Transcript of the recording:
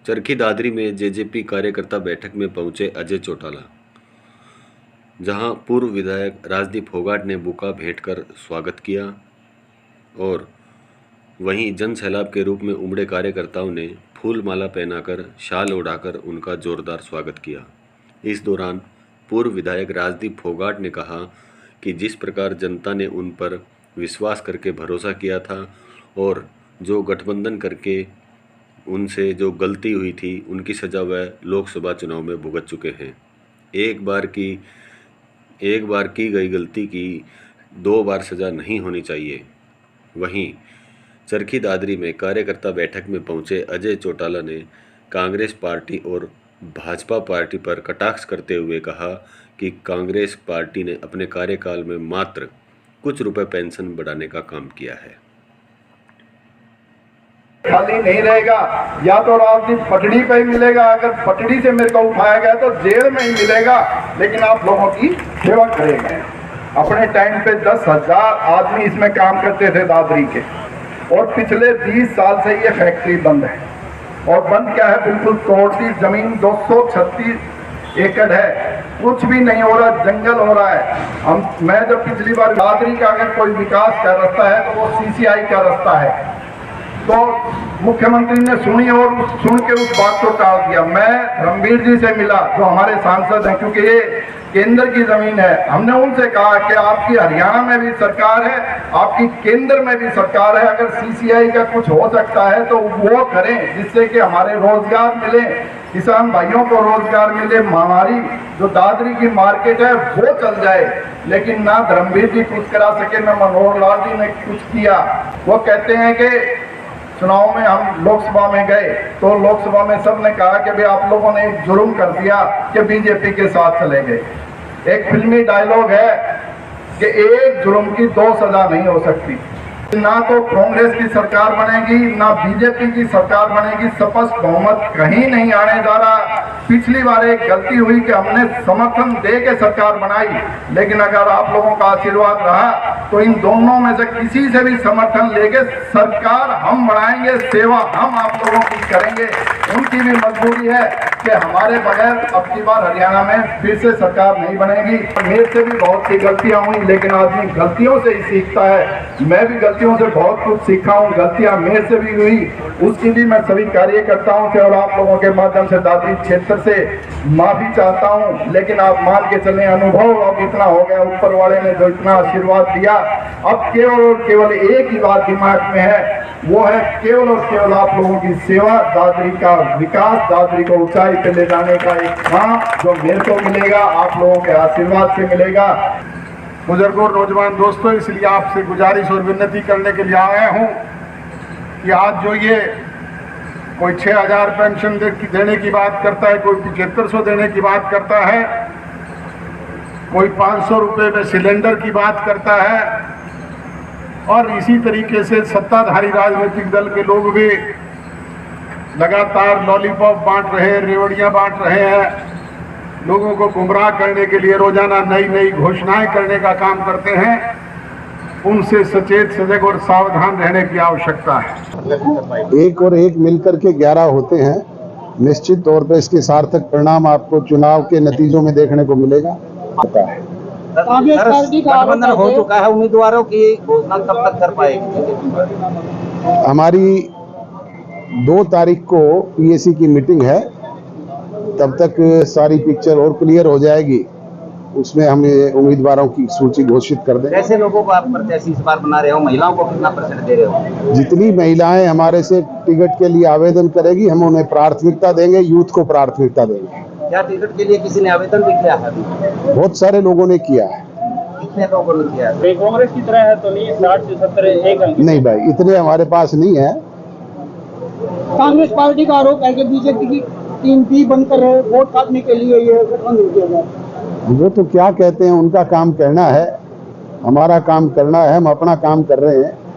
चरखी दादरी में जेजेपी कार्यकर्ता बैठक में पहुंचे अजय चौटाला, जहां पूर्व विधायक राजदीप फोगाट ने बुका भेंट कर स्वागत किया और वहीं जन सैलाब के रूप में उमड़े कार्यकर्ताओं ने फूल माला पहनाकर शाल ओढ़ाकर उनका जोरदार स्वागत किया। इस दौरान पूर्व विधायक राजदीप फोगाट ने कहा कि जिस प्रकार जनता ने उन पर विश्वास करके भरोसा किया था और जो गठबंधन करके उनसे जो गलती हुई थी उनकी सजा वह लोकसभा चुनाव में भुगत चुके हैं। एक बार की गई गलती की 2 बार सजा नहीं होनी चाहिए। वहीं चरखी दादरी में कार्यकर्ता बैठक में पहुंचे अजय चौटाला ने कांग्रेस पार्टी और भाजपा पार्टी पर कटाक्ष करते हुए कहा कि कांग्रेस पार्टी ने अपने कार्यकाल में मात्र कुछ रुपए पेंशन बढ़ाने का काम किया है। खाली नहीं रहेगा, या तो राजनीति पटड़ी पे ही मिलेगा, अगर पटड़ी से मेरे को उठाया गया तो जेल में ही मिलेगा, लेकिन आप लोगों की सेवा करेंगे। अपने टाइम पे 10,000 आदमी इसमें काम करते थे दादरी के, और पिछले 20 साल से ये फैक्ट्री बंद है। और बंद क्या है, बिल्कुल तोड़ती जमीन 236 एकड़ है, कुछ भी नहीं हो रहा, जंगल हो रहा है। मैं जब पिछली बार दादरी का अगर कोई विकास का रास्ता है तो वो सीसीआई का रास्ता है, तो मुख्यमंत्री ने सुनी और सुन के उस बात को टाल दिया। मैं रणबीर जी से मिला जो हमारे सांसद हैं, क्योंकि ये केंद्र की जमीन है। हमने उनसे कहा कि आपकी हरियाणा में भी सरकार है, आपकी केंद्र में भी सरकार है, अगर सीसीआई का कुछ हो सकता है तो वो करें, जिससे कि हमारे रोजगार मिले, किसान भाइयों को रोजगार मिले, हमारी जो दादरी की मार्केट है वो चल जाए। लेकिन ना धर्मवीर जी कुछ करा सके, ना मनोहर लाल जी ने कुछ किया। वो कहते हैं कि चुनाव में हम लोकसभा में गए तो लोकसभा में सबने कहा कि भाई आप लोगों ने एक जुर्म कर दिया कि बीजेपी के साथ चले गए। एक फिल्मी डायलॉग है कि एक जुर्म की 2 सजा नहीं हो सकती। ना तो कांग्रेस की सरकार बनेगी, ना बीजेपी की सरकार बनेगी, स्पष्ट बहुमत कहीं नहीं आने जा रहा। पिछली बार एक गलती हुई कि हमने समर्थन दे के सरकार बनाई, लेकिन अगर आप लोगों का आशीर्वाद रहा तो इन दोनों में से किसी से भी समर्थन लेके सरकार हम बढ़ाएंगे, सेवा हम आप लोगों की करेंगे। उनकी भी मजबूरी है कि हमारे बगैर अब की बार हरियाणा में फिर से सरकार नहीं बनेगी। मेरे से भी बहुत सी गलतियां हुई, लेकिन आदमी गलतियों से ही सीखता है। मैं भी गलतियों से बहुत कुछ सीखा हूँ, गलतियां मेरे से भी हुई, उसकी भी मैं सभी कार्यकर्ताओं से और आप लोगों के माध्यम से दादरी क्षेत्र से माफी चाहता हूँ। लेकिन आप मान के चलें, अनुभव अब इतना हो गया, ऊपर वाले ने जो इतना आशीर्वाद दिया, अब केवल और केवल एक ही बात दिमाग में है, वो है केवल और केवल आप लोगों की सेवा, दादरी का विकास, दादरी को ऊंचाई पे ले जाने का एक काम जो मेरे को मिलेगा, आप लोगों के आशीर्वाद से मिलेगा। बुजुर्गों और नौजवान दोस्तों, इसलिए आपसे गुजारिश और विनती करने के लिए आया हूँ कि आज जो ये कोई 6,000 पेंशन देने की बात करता है, कोई 7500 देने की बात करता है, कोई 500 रुपये में सिलेंडर की बात करता है, और इसी तरीके से सत्ताधारी राजनीतिक दल के लोग भी लगातार लॉलीपॉप बांट रहे हैं, रेवड़ियां बांट रहे हैं, लोगों को गुमराह करने के लिए रोजाना नई नई घोषणाएं करने का काम करते हैं। उनसे सचेत, सजग और सावधान रहने की आवश्यकता है। एक और एक मिलकर के 11 होते हैं। निश्चित तौर पर इसके सार्थक परिणाम आपको चुनाव के नतीजों में देखने को मिलेगा। कांग्रेस पार्टी का गठबंधन हो चुका है, उम्मीदवारों की घोषणा कब तक कर पाएगी? हमारी 2 तारीख को पीएसी की मीटिंग है, तब तक सारी पिक्चर और क्लियर हो जाएगी। उसमें हम उम्मीदवारों की सूची घोषित कर दें। कैसे लोगों को आप प्रत्याशी इस बार बना रहे हो? महिलाओं को कितना % दे रहे हो? जितनी महिलाएं हमारे से टिकट के लिए आवेदन करेगी, हम उन्हें प्राथमिकता देंगे, यूथ को प्राथमिकता देंगे। क्या टिकट के लिए किसी ने आवेदन भी किया है? बहुत सारे लोगों ने किया है। कितने लोगों ने किया है? कांग्रेस की तरह है तो नहीं, 60 से 70 एक अंक नहीं भाई, इतने हमारे पास नहीं है। कांग्रेस पार्टी का आरोप है कि बीजेपी की टीम भी बनकर वोट काटने के लिए ये गठबंधन किया गया। वो तो क्या कहते हैं, उनका काम कहना है, हमारा काम करना है। हम अपना काम कर रहे हैं।